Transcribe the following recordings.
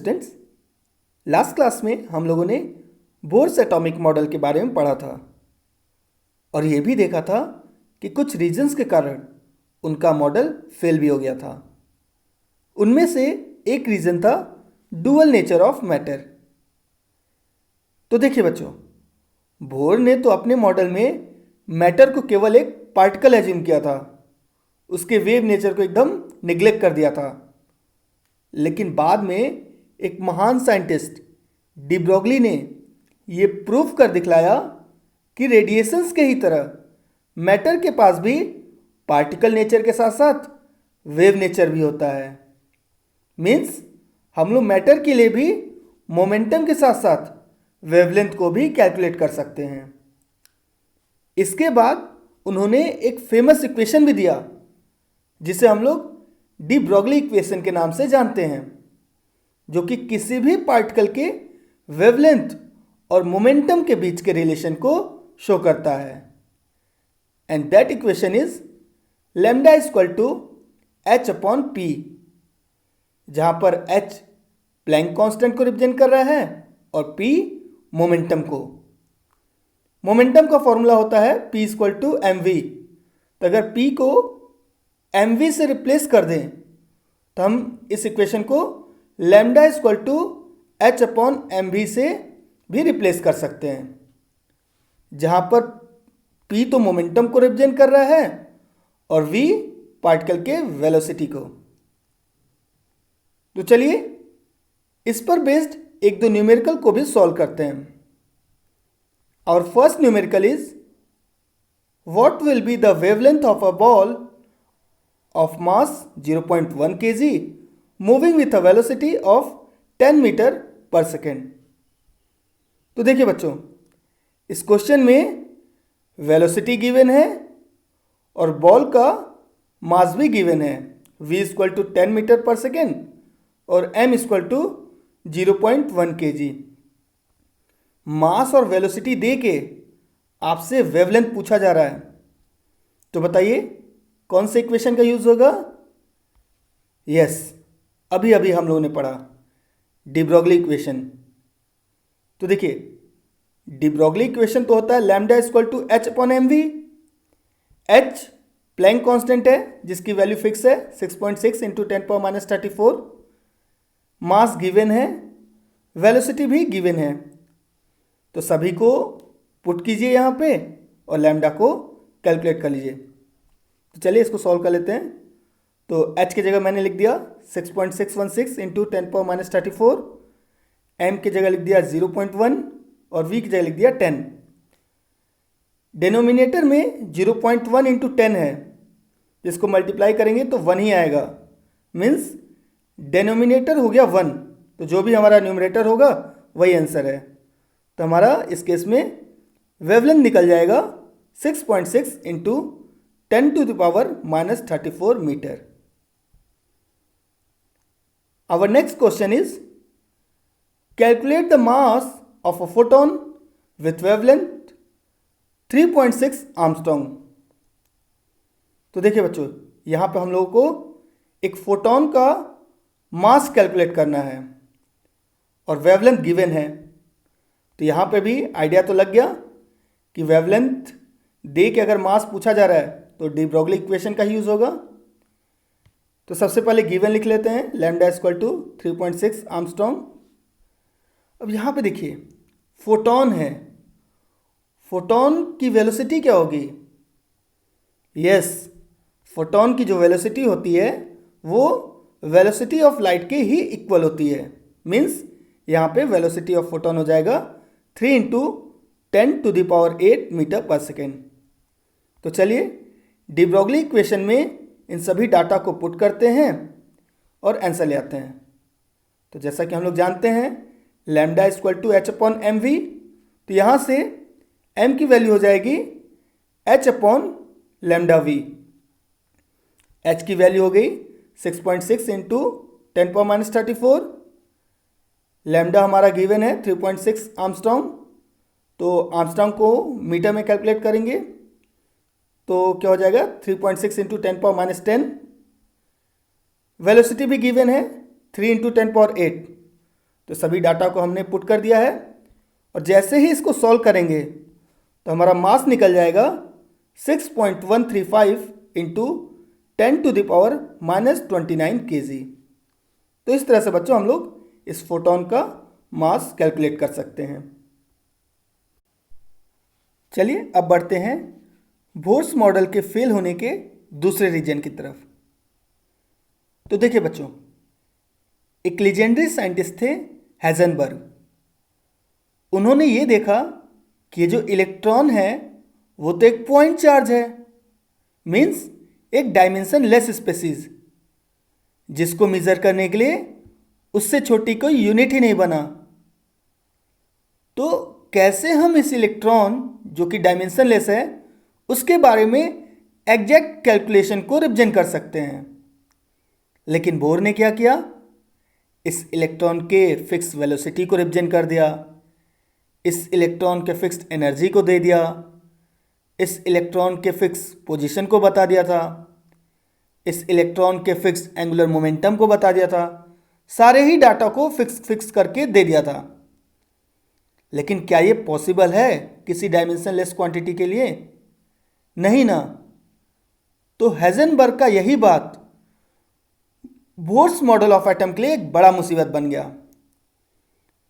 Students, last class में हम लोगों ने बोर्स एटॉमिक मॉडल के बारे में पढ़ा था और ये भी देखा था कि कुछ रीजंस के कारण उनका मॉडल फेल भी हो गया था। उनमें से एक रीज़न था डुअल नेचर ऑफ मैटर। तो देखिए बच्चों, बोर ने तो अपने मॉडल में मैटर को केवल एक पार्टिकल एज्यूम किया था, उसके वेव नेचर को एकदम निग्लेक्ट कर दिया था। लेकिन बाद में एक महान साइंटिस्ट डी ब्रोगली ने ये प्रूफ कर दिखलाया कि रेडिएशंस के ही तरह मैटर के पास भी पार्टिकल नेचर के साथ साथ वेव नेचर भी होता है। मीन्स हम लोग मैटर के लिए भी मोमेंटम के साथ साथ वेवलेंथ को भी कैलकुलेट कर सकते हैं। इसके बाद उन्होंने एक फेमस इक्वेशन भी दिया जिसे हम लोग डी ब्रोगली इक्वेशन के नाम से जानते हैं, जो कि किसी भी पार्टिकल के वेवलेंथ और मोमेंटम के बीच के रिलेशन को शो करता है। And that equation is lambda equal to H upon P, जहां पर एच प्लैंक कांस्टेंट को रिप्रेजेंट कर रहा है और पी मोमेंटम को। मोमेंटम का फॉर्मूला होता है P equal to M V. तो अगर पी को एम वी से रिप्लेस कर दें तो हम इस इक्वेशन को lambda equal to H upon M V से भी रिप्लेस कर सकते हैं, जहां पर पी तो मोमेंटम को रिप्रेजेंट कर रहा है और वी पार्टिकल के वेलोसिटी को। तो चलिए इस पर बेस्ड एक दो न्यूमेरिकल को भी सॉल्व करते हैं। और first numerical is what will be the wavelength of a ball of mass 0.1 kg moving with a velocity of 10 metre पर सेकेंड। तो देखिए बच्चों, इस क्वेश्चन में वेलोसिटी गिवन है और बॉल का मास भी गिवन है, v इक्वल टू 10 मीटर पर सेकेंड और m इक्वल टू 0.1 kg। मास और वेलोसिटी दे के आपसे वेवलेंथ पूछा जा रहा है, तो बताइए कौन से इक्वेशन का यूज होगा? यस, अभी अभी हम लोगों ने पढ़ा डी ब्रोगली इक्वेशन। तो देखिए डी ब्रोगली इक्वेशन तो होता है lambda equal to H upon M V. H Planck constant है जिसकी वैल्यू फिक्स है 6.6 इंटू 10⁻⁻34। मास गिवन है, वेलोसिटी भी गिवन है, तो सभी को पुट कीजिए यहाँ पे और लैम्डा को कैलकुलेट कर लीजिए। तो चलिए इसको सॉल्व कर लेते हैं। तो h की जगह मैंने लिख दिया 6.616 इंटू 10⁻⁻34, m की जगह लिख दिया 0.1 और v की जगह लिख दिया 10। डिनोमिनेटर में 0.1 इंटू 10 है, जिसको मल्टीप्लाई करेंगे तो 1 ही आएगा। मीन्स डिनोमिनेटर हो गया 1, तो जो भी हमारा न्यूमरेटर होगा वही आंसर है। तो हमारा इस केस में वेवलेंथ निकल जाएगा 6.6 into 10 to the power -34 meter. Our next question is calculate the mass of a photon with wavelength 3.6 Armstrong. तो देखिए बच्चों, यहां पे हम लोगों को एक फोटोन का मास कैलकुलेट करना है और वेवलेंथ गिवन है। तो यहां पे भी आइडिया तो लग गया कि वेवलेंथ दे के अगर मास पूछा जा रहा है तो डी ब्रोगली इक्वेशन का यूज होगा। तो सबसे पहले गिवन लिख लेते हैं लैम्डा इक्वल टू 3.6 आर्मस्ट्रॉन्ग। अब यहाँ पे देखिए फोटोन है, फोटोन की वेलोसिटी क्या होगी? यस, फोटोन की जो वेलोसिटी होती है वो वेलोसिटी ऑफ लाइट के ही इक्वल होती है। मीन्स यहाँ पे वेलोसिटी ऑफ फोटोन हो जाएगा 3 इंटू 10⁸ मीटर पर सेकेंड। तो चलिए डी ब्रोगली इक्वेशन में इन सभी डाटा को पुट करते हैं और आंसर ले आते हैं। तो जैसा कि हम लोग जानते हैं lambda equal to H upon M V, तो यहाँ से m की वैल्यू हो जाएगी h upon lambda V. h की वैल्यू हो गई 6.6 इंटू 10⁻⁻34। लैम्डा हमारा गिवन है 3.6 आर्मस्ट्रॉन्ग, तो आर्मस्ट्रॉन्ग को मीटर में कैलकुलेट करेंगे तो क्या हो जाएगा 3.6 इंटू 10⁻⁻10। वेलोसिटी भी गिवन है 3 इंटू 10⁸। तो सभी डाटा को हमने पुट कर दिया है और जैसे ही इसको सॉल्व करेंगे तो हमारा मास निकल जाएगा 6.135 इंटू 10⁻⁻29 kg। तो इस तरह से बच्चों हम लोग इस फोटोन का मास कैलकुलेट कर सकते हैं। चलिए अब बढ़ते हैं बोर्स मॉडल के फेल होने के दूसरे रीजन की तरफ। तो देखिए बच्चों, एक लीजेंडरी साइंटिस्ट थे हेजनबर्ग। उन्होंने ये देखा कि ये जो इलेक्ट्रॉन है वो तो एक पॉइंट चार्ज है, मीन्स एक डायमेंशन लेस स्पेसीज, जिसको मेजर करने के लिए उससे छोटी कोई यूनिट ही नहीं बना। तो कैसे हम इस इलेक्ट्रॉन जो कि डायमेंशन लेस है उसके बारे में एग्जैक्ट कैलकुलेशन को रिप्रेजेंट कर सकते हैं। लेकिन बोर ने क्या किया, इस इलेक्ट्रॉन के फिक्स वेलोसिटी को रिप्रेजेंट कर दिया, इस इलेक्ट्रॉन के फिक्स्ड एनर्जी को दे दिया, इस इलेक्ट्रॉन के फिक्स पोजीशन को बता दिया था, इस इलेक्ट्रॉन के फिक्स्ड एंगुलर मोमेंटम को बता दिया था, सारे ही डाटा को फिक्स करके दे दिया था। लेकिन क्या ये पॉसिबल है किसी डायमेंशन लेस क्वांटिटी के लिए? नहीं ना। तो हेजनबर्ग का यही बात बोर्स मॉडल ऑफ एटम के लिए एक बड़ा मुसीबत बन गया।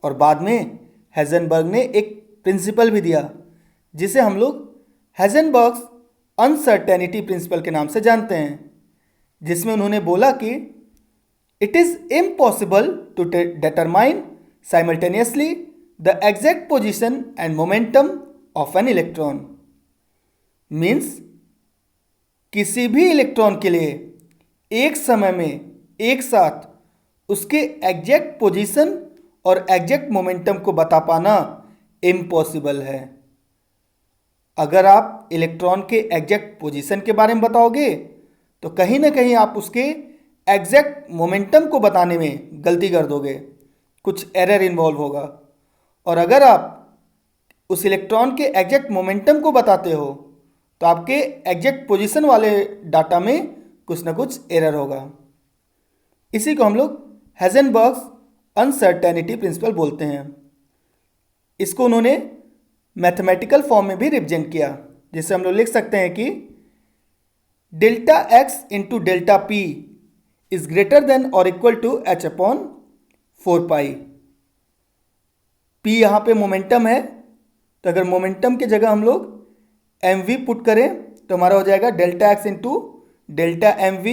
और बाद में हेजनबर्ग ने एक प्रिंसिपल भी दिया जिसे हम लोग हेजनबर्ग्स अनसर्टेनिटी प्रिंसिपल के नाम से जानते हैं, जिसमें उन्होंने बोला कि it is impossible to determine simultaneously the exact position and momentum of an electron. Means किसी भी इलेक्ट्रॉन के लिए एक समय में एक साथ उसके एग्जैक्ट पोजीशन और एग्जैक्ट मोमेंटम को बता पाना इम्पॉसिबल है। अगर आप इलेक्ट्रॉन के एग्जैक्ट पोजीशन के बारे में बताओगे तो कहीं ना कहीं आप उसके एग्जैक्ट मोमेंटम को बताने में गलती कर दोगे, कुछ एरर इन्वॉल्व होगा। और अगर आप उस इलेक्ट्रॉन के एग्जैक्ट मोमेंटम को बताते हो तो आपके एग्जैक्ट पोजीशन वाले डाटा में कुछ ना कुछ एरर होगा। इसी को हम लोग हेजनबर्ग्स अनसर्टेनिटी प्रिंसिपल बोलते हैं। इसको उन्होंने मैथमेटिकल फॉर्म में भी रिप्रेजेंट किया, जिससे हम लोग लिख सकते हैं कि delta x into delta p is greater than और equal to h upon 4 pi. p यहाँ पे मोमेंटम है, तो अगर मोमेंटम की जगह हम लोग mv पुट करें तो हमारा हो जाएगा delta x into delta mv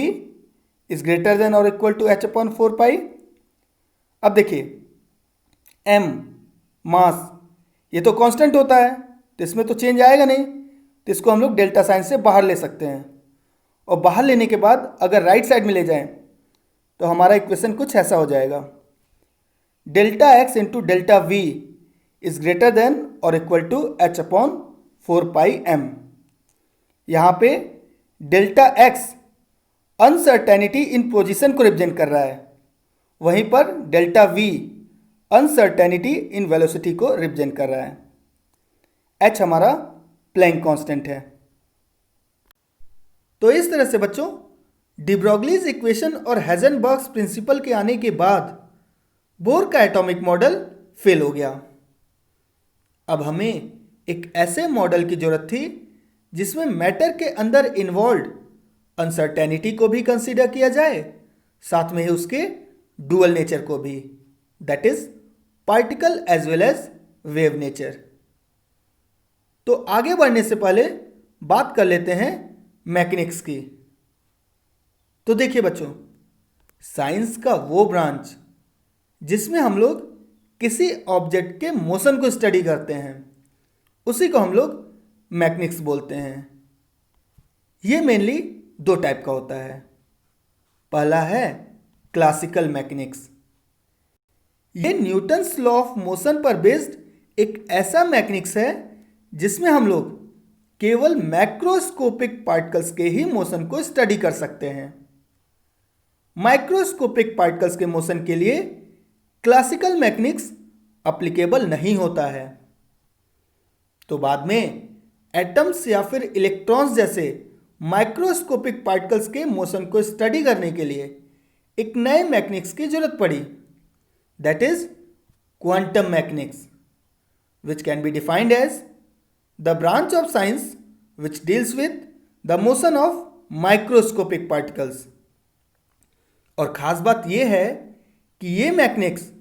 is greater than और इक्वल टू h अपॉन 4 पाई। अब देखिए m मास ये तो कांस्टेंट होता है, तो इसमें तो चेंज आएगा नहीं, तो इसको हम लोग डेल्टा साइन से बाहर ले सकते हैं। और बाहर लेने के बाद अगर राइट साइड में ले जाएं तो हमारा इक्वेशन कुछ ऐसा हो जाएगा, delta x into delta v is greater than और equal to h upon 4 pi m। यहाँ पे delta x uncertainty in position को रिप्रेजेंट कर रहा है, वहीं पर delta v uncertainty in velocity को रिप्रेजेंट कर रहा है। h हमारा प्लैंक कांस्टेंट है। तो इस तरह से बच्चों डी ब्रोगलीज इक्वेशन और हेजनबर्ग्स प्रिंसिपल के आने के बाद बोर का एटॉमिक मॉडल फेल हो गया। अब हमें एक ऐसे मॉडल की जरूरत थी जिसमें मैटर के अंदर इन्वॉल्व अनसर्टेनिटी को भी कंसीडर किया जाए, साथ में ही उसके डुअल नेचर को भी, that is particle as well as wave nature. तो आगे बढ़ने से पहले बात कर लेते हैं मैकेनिक्स की। तो देखिए बच्चों, साइंस का वो ब्रांच जिसमें हम लोग किसी ऑब्जेक्ट के मोशन को स्टडी करते हैं उसी को हम लोग मैकेनिक्स बोलते हैं। ये मेनली दो टाइप का होता है। पहला है क्लासिकल मैकेनिक्स। ये न्यूटन्स लॉ ऑफ मोशन पर बेस्ड एक ऐसा मैकेनिक्स है जिसमें हम लोग केवल मैक्रोस्कोपिक पार्टिकल्स के ही मोशन को स्टडी कर सकते हैं। माइक्रोस्कोपिक पार्टिकल्स के मोशन के लिए क्लासिकल मैकेनिक्स अप्लीकेबल नहीं होता है। तो बाद में एटम्स या फिर इलेक्ट्रॉन्स जैसे माइक्रोस्कोपिक पार्टिकल्स के मोशन को स्टडी करने के लिए एक नए मैकेनिक्स की जरूरत पड़ी, that is quantum mechanics, which can be defined as the branch of science which deals with the motion of microscopic particles। और ख़ास बात यह है कि ये मैकेनिक्स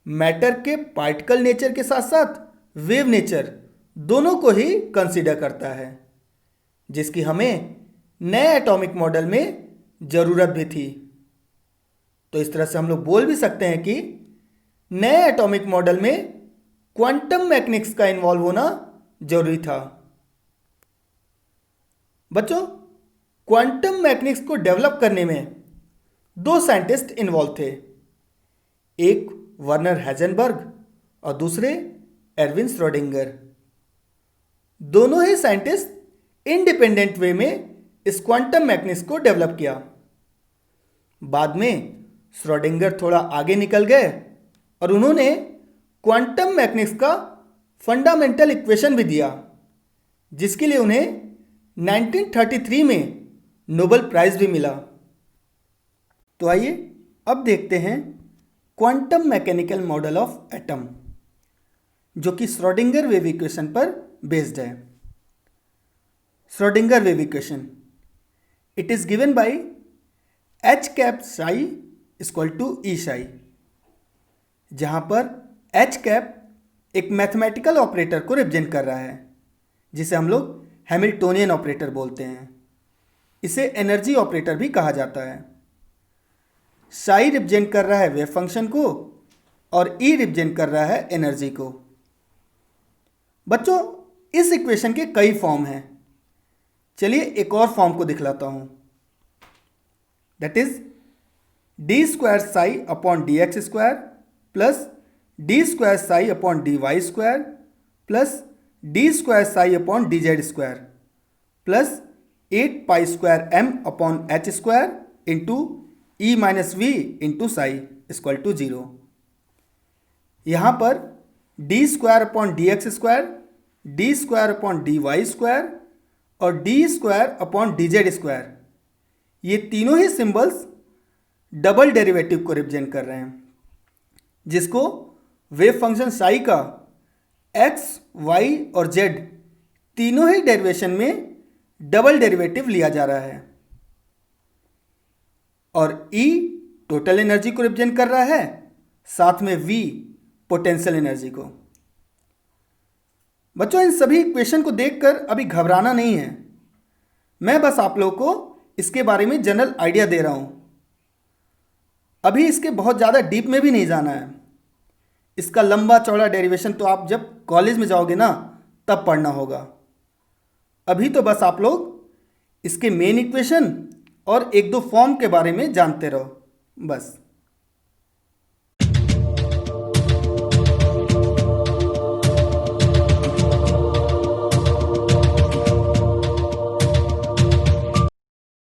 मैटर के पार्टिकल नेचर के साथ साथ वेव नेचर दोनों को ही कंसीडर करता है, जिसकी हमें नए एटॉमिक मॉडल में ज़रूरत भी थी। तो इस तरह से हम लोग बोल भी सकते हैं कि नए एटॉमिक मॉडल में क्वांटम मैकेनिक्स का इन्वॉल्व होना जरूरी था। बच्चों, क्वांटम मैकेनिक्स को डेवलप करने में दो साइंटिस्ट इन्वॉल्व थे, एक वर्नर हेजनबर्ग और दूसरे एरविन श्रोडिंगर। दोनों ही साइंटिस्ट इंडिपेंडेंट वे में इस क्वांटम मैकेनिक्स को डेवलप किया। बाद में श्रोडिंगर थोड़ा आगे निकल गए और उन्होंने क्वांटम मैकेनिक्स का फंडामेंटल इक्वेशन भी दिया, जिसके लिए उन्हें 1933 में नोबेल प्राइज भी मिला। तो आइए अब देखते हैं quantum mechanical model of atom, जो कि श्रोडिंगर वेव इक्वेशन पर बेस्ड है। Schrodinger wave equation, it is given by h cap psi equal to E psi, जहां पर h कैप एक मैथमेटिकल ऑपरेटर को रिप्रेजेंट कर रहा है, जिसे हम लोग हैमिल्टोनियन ऑपरेटर बोलते हैं। इसे एनर्जी ऑपरेटर भी कहा जाता है। psi रिप्रेजेंट कर रहा है वेव फंक्शन को और E रिप्रेजेंट कर रहा है एनर्जी को। बच्चों, इस इक्वेशन के कई फॉर्म हैं। चलिए एक और फॉर्म को दिखलाता हूं। That is d square psi upon d x square plus d square psi upon d y square plus d square psi upon d z square plus 8 pi square m upon h square into E minus V into psi equal to 0। यहाँ पर d square upon d x square, d square upon d y square और d square upon d z square, ये तीनों ही symbols double derivative को represent कर रहे हैं, जिसको वेव फंक्शन साई का एक्स, वाई और जेड तीनों ही डेरिवेशन में डबल डेरिवेटिव लिया जा रहा है। और E टोटल एनर्जी को रिप्रेजेंट कर रहा है, साथ में V पोटेंशियल एनर्जी को। बच्चों, इन सभी इक्वेशन को देखकर अभी घबराना नहीं है। मैं बस आप लोगों को इसके बारे में जनरल आइडिया दे रहा हूं। अभी इसके बहुत ज़्यादा डीप में भी नहीं जाना है। इसका लंबा चौड़ा डेरिवेशन तो आप जब कॉलेज में जाओगे ना, तब पढ़ना होगा। अभी तो बस आप लोग इसके मेन इक्वेशन और एक दो फॉर्म के बारे में जानते रहो बस।